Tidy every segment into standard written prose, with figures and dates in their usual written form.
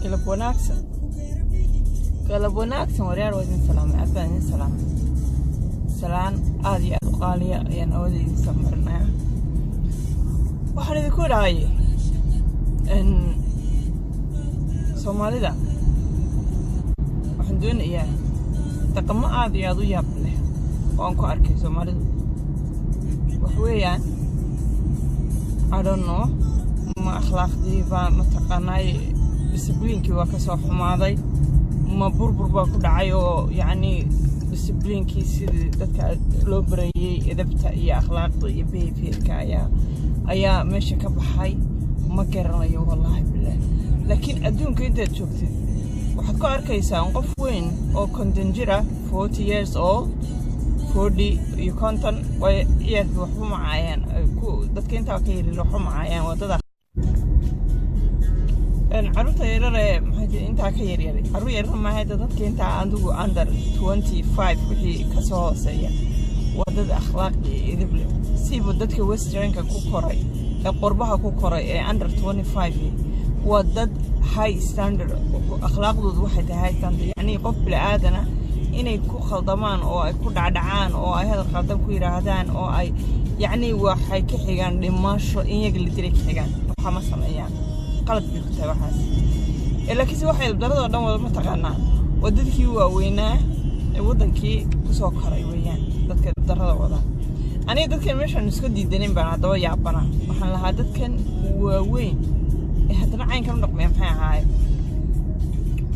قلب وناكسن وريار وزن سلام أبان سلام سلام هذه القالية يعني أودي نسمرنا وحنا ذكور هاي إن سومالي ده وحنا دون إياه تقمع هذه يادو يابله وأنكو أركي سومالي وحويان I don't know ما أخلاق دي ما تقناي discipline وكسر حماضي ما بربر باكو دعايو يعني discipline كيس دتك لو بريء إدبته يا أخلاق يا behavior أيا ماشي كبحي ما كرنايو والله بالله لكن أدون كده شوفتي وحكو أركيسان قف وين أو كندنجرة 40 years old 40 يكونتن ويرد وحو معايان دتك انت وكيري لوحو معايان وددا عروض يرى انت كيري عروض يرى ما هذا دتك انت عنده under 25 وحي كسو سيا ودد اخلاق يدبل سيبو دتك ويسترنك كو كوراي قربها كو كوراي under 25 ودد high standard اخلاقدود waxay tahay standard yani qof bil aadana inay ku khaldamaan oo ay ku dhacdhacaan oo ay hadal khaldan ku yiraahdaan oo ay yani waxay ka xigaan dhimasho in iyaga la diray ka xigaan waxa ma sameeyaan qalad bay ku tahay waxaas laakiin waxay darada dhan wada ma taqaanaa wadadkii waaweynaa ee wadankii ku soo koray weeyaan dadka darada wada aniga dadkan meeshan isku diidanin baan hadaba yaabana waxaan lahaa dadkan waaweyn haddana cayn ka noqmay maxay ahaay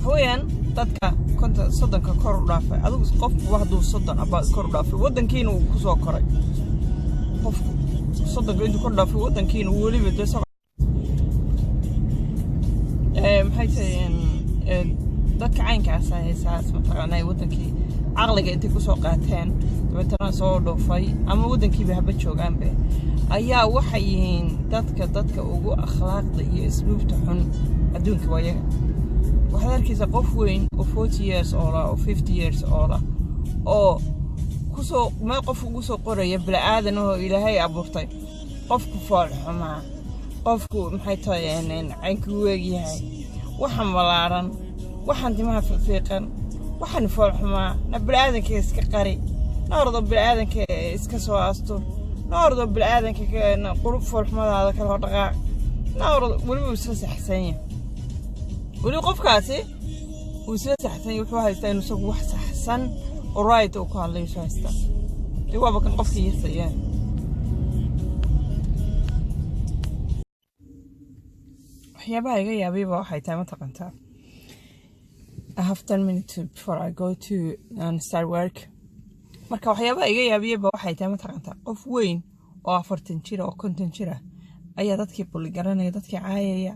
hooyan dadka konta soddonka kor u dhaafay adigu qof waxdu soddon aba kor u dhaafay wadankiina uu ku soo koray qof soddonka intuu kor u dhaafay wadankiina uu waliba deeso maxay tahay dadka caynkaas ah heesaas mataqaanay wadankii aqliga intay ku soo qaateen dabeetana soo dhoofay ama wadankiiba haba joogaanba ayaa waxay yihiin dadka ugu akhlaaqda iyo isluubta xun adduunka wayaga waxaad arkaysaa qof weyn oo 40 years old oo 50 years old oo kusoo ma qof ugu soo qoraya bilaadan oo ilaahay abuurtay qofku faal xumaa qofku maxay tahay caynku weegyahay waxaan malaaran waxaan dimaha fiiqan waxaan faal xumaa na bilaadanka iska qari naardo bilaadanka iska soo aasto naardo bilaadanka qurub faal xumadaada kala dhaqaaq naardo waliba isla saxsan ولو قف كاسي وسيس حسن يروح هايستان وسوق واحد حسن ورايت وقال لي شو هايستان اللي هو بكن قف يسيان يا باي يا بيبا waxay tahay ma taqantaa I have 10 minutes before I go to start work marka waxyaabaha iga yaabiyaba waxay tahay ma taqantaa qof weyn oo 40 jir oo 50 jir ayaa dadkii bul garanaya dadkii caayaya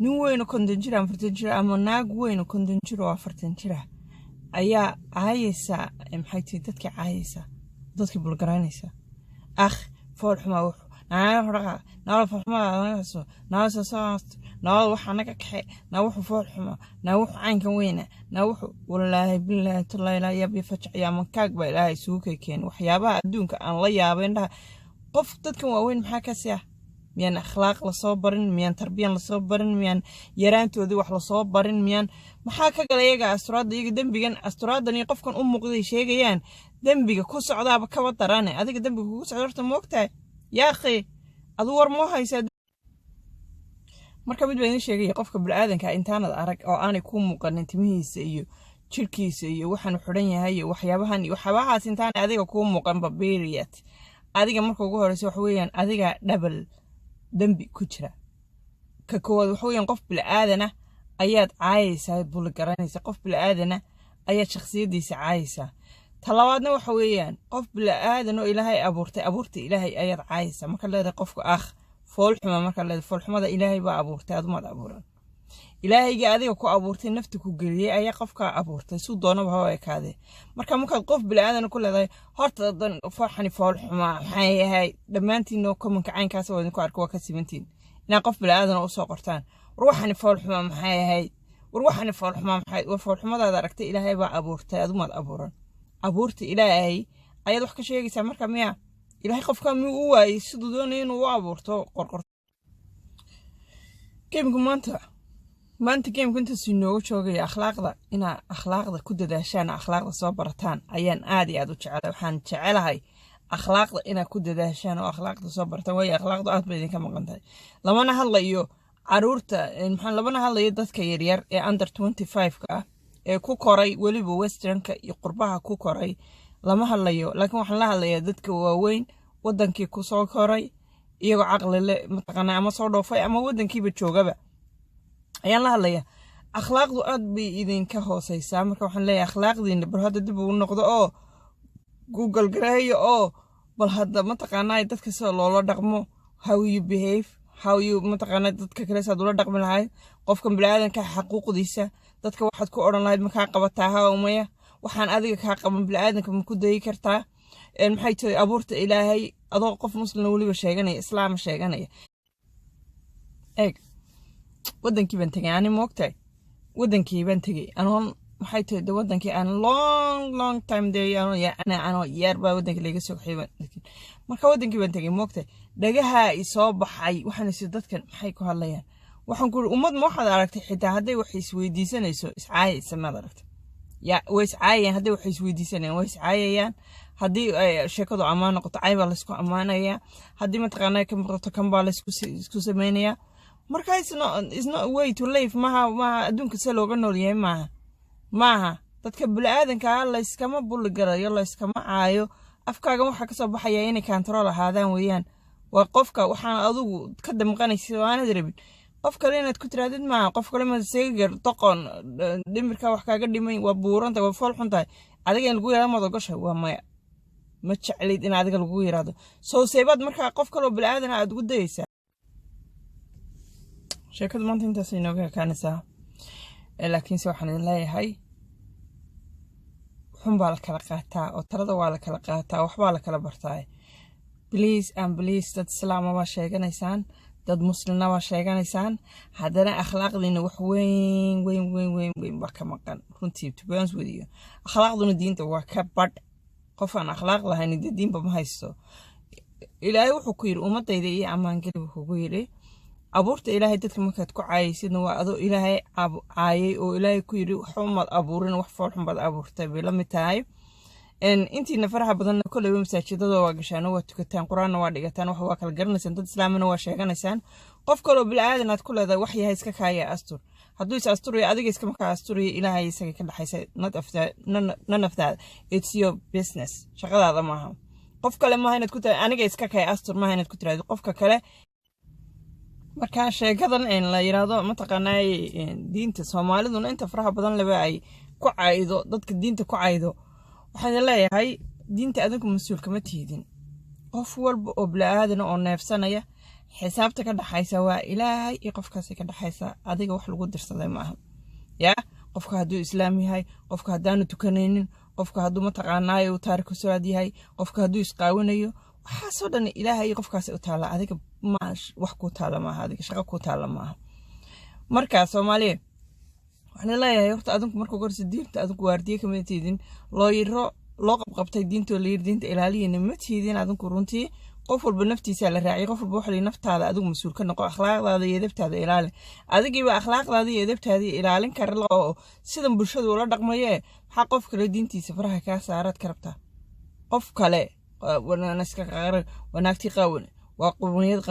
nin weyn oo 50 jir ama 40 jir ama naag weyn oo 50 jir oo 40 jir ayaa caayaysa maxay tahay dadkii caayaysa dadkii bul garanaysa fool xumaa wax naa waxa naga kaxay naa wuxuu fool xumaa naa wuxuu caynkan weyna naa wuxuu wallaahi billahi tallaala ya bi fajciya man kaag ba ilaahay suuqay keen waxyaabaha adduunka aan la yaabeen qof dadkan waaweyn maxaa ka siya miyaan akhlaaq la soo barin miyaan tarbiyan la soo barin miyaan yaraantoodii wax la soo barin miyaan maxaa ka galay iyaga asturaada iyaga dambigan asturaadan iyo qofkan u muuqday sheegayaan dambiga ku socdaaba ka wadarane adiga dambiga ku socdo horta moogtahay yaa akhi adu war ma haysaa marka mid baan sheegay qofka bilaadanka intaanad arag oo aanay ku muuqanin timihiisa iyo jirkiisa iyo waxaan xidhan yahay waxyaabahaas intaan adiga ku muuqan babiriyat adiga marka ugu horeyso wax weeyaan adiga double dambi ku jira ka koowaad wax weeyaan qof bilaadan ayaad caayaysaa bul garanaysa qof bilaadan ayaad shakhsiyadiisa caayaysaa talabaadna waxa weeyaan qof bilaadan oo ilaahay abuurtay ilaahay ayaad caayaysaa marka leedahay qofku fool xuma marka leedahay fool xumada ilaahay baa abuurtay aduma abuuran ilaahayga adiga ku abuurtay nafta ku geliyay ayaa qofka abuurtay suu doonaba ha ekaade marka qof bilaadan ku leedahay horta dan farxani fool xuma maxay yahay dhamaantiin oo comment caynkaas oo idinku arko waa ka simantiin inaa qof bilaadan oo soo qortaan war waxani fool xuma maxay yahay war waxani fool xuma maxay war fool xumadaada aragtay ilaahay baa abuurtay aduma abuuran abuurtay ilaahay ayaad wax ka sheegaysaa marka miya ilaahay qofka muu u waayay sidoo doonay inuu abuurto qorqor كيف قمانتا maanta geemka inta si noogu joogay akhlaaqda ina akhlaaqda ku dadaashaan akhlaaqda soo barataan ayaan aad iyo aad u jecelahay waxaan jecelahay akhlaaqda ina ku dadaashaan oo akhlaaqda soo barataan way akhlaaqdu aad bay idinka maqan tahay lamana hadlayo caruurta maxaan lamana hadlayo dadka yaryar ee under 25 ka ee ku koray waliba westernka iyo qurbaha ku koray lama hadlayo laakiin waxaan la hadlayaa dadka waaweyn wadankii ku soo koray iyagoo caqli leh mataqaana ama soo dhoofay ama wadankiiba joogaba ayaan la hadlayaa akhlaaqdu aad bay idinka hooseysaa marka waxaan leeyahay akhlaaqdiina bal hadda dib ugu noqdo oo google gareeyo oo bal hadda mataqaanaa dadka sida loola dhaqmo how you behave how you mataqaanaa dadka kale saad ula dhaqmi lahayd qofkan bini'aadanka xaquuqdiisa dadka waxaad ku odhan lahayd makaa qabataa ha umaya waxaan adiga kaa qaban bini'aadanka ma ku dayi kartaa maxay tahay abuurta ilaahay adoo qof muslim waliba sheeganaya islaam sheeganaya eeg wadankii baan tagay ani moogtahay wadankii baan tagay anoon maxay tahay wadankii aan long time day ano yar baa wadankii laga soo xibaan marka wadankii baan tagay moogtahay dhagaha i soo baxay waxaan is dadkan maxay ku hadlayaan waxaan ku ummad ma waxaad aragtay xitaa hadday wax isweydiisanayso iscaayaysa maad aragtay ya way iscaayayaan hadday wax isweydiisanayaan way iscaayayaan haddii sheekadu ammaan noqoto cay baa laysku ammaanayaa haddii mataqaanaa ka muuqato kan baa laysku samaynayaa marka it's not a way to live maha adduunka se looga nool yahay maaha dadka bini'aadanka layskama bulli garayo layskama caayo afkaagan waxaa kasoo baxaya inay control ahaadaan weeyaan waa qofka waxaan adigu ka damqanaysa waanad rabin qof kale inaad ku tiraadid maaha qof kale ma seegar doqon dhimirka wax kaaga dhimay waa buuranta waa fool xun tahay adiga in lagu yiraahdo madogasha waa maya ma jeclid in adiga lagu yiraahdo soo seebad marka qof kale oo bini'aadan aad ugu dayaysaa sheekadu maanta intaas inooga kaanaysaa laakiinse waxaan leeyahay xun baa la kala qaataa oo talada waa la kala qaataa waxbaa la kala bartaa please dad islaama waa sheeganaysaan dad muslimna waa sheeganaysaan haddana akhlaaqdiina wax weyn baa ka maqan runtii to be honest with you akhlaaqduna diinta waa ka badh qof aan akhlaaq lahayn diinba ma haysto ilaahay wuxuu ku yiri ummadayda iyo ammaan geli wuxuu ku yiri abuurta ilaahay dadka markaad ku caayaysidna waa adoo ilaahay caayay oo ilaahay ku yiri wax umad abuurin wax fool xun baad abuurtay bay la mid tahay intiina faraha badanna kolleyba masaajidada waa gashaan waa tukataan quraanna waa dhigataan wax waa kala garanaysaan dad islaamina waa sheeganaysaan qof kaloo bilaadan aad ku leedahay wax yahay iska kaaya astur hadduu is asturiyo adiga iska markaa asturiyo ilaahay isaga ka dhaxaysa none of that it's your business shaqadaada maaha qof kale maaha inaad ku tahay aniga iska kaaya astur maaha inaad ku tiraahdo qofka kale marka sheekadan la yiraahdo mataqaanaa diinta Soomaaliduna inta faraha badan laba ay ku caaydo dadka diinta ku caaydo waxaan leeyahay diinta adigu mas'uul kama tiidin qof walba oo bilaadan oo neefsanaya xisaabta ka dhaxaysa waa ilaahay iyo qofkaas ka dhaxaysa adiga wax lagu dirsaday maaha ya qofka haduu islaam yahay qofka hadaanu tukanaynin qofka haduu mataqaanaa uu taariikh soo yahay qofka haduu isqaawanayo waxa soo dhan ilaahay qofkaas u taala adiga maash wax ku taala maaha adiga shaqo ku taala maaha marka Soomaaliya waxaan leeyahay horta adinku markuu gorsi diinta adinku waardiye kama tiidin loo qabqabtay diinta diinta ilaaliyeen ma tiidin adinku runtii qof walba naftiisa la raacay qof walba waxa naftaada adigu mas'uul ka noqo akhlaaqdaada iyo edebtaada ilaali adigiiba akhlaaqdaada iyo edebtaada ilaalin kar oo sidan bulshadu ula dhaqmaye waxa qof kale diintiisa faraha ka saarad karabta qof kale wanaagti qawan waa qowmiyad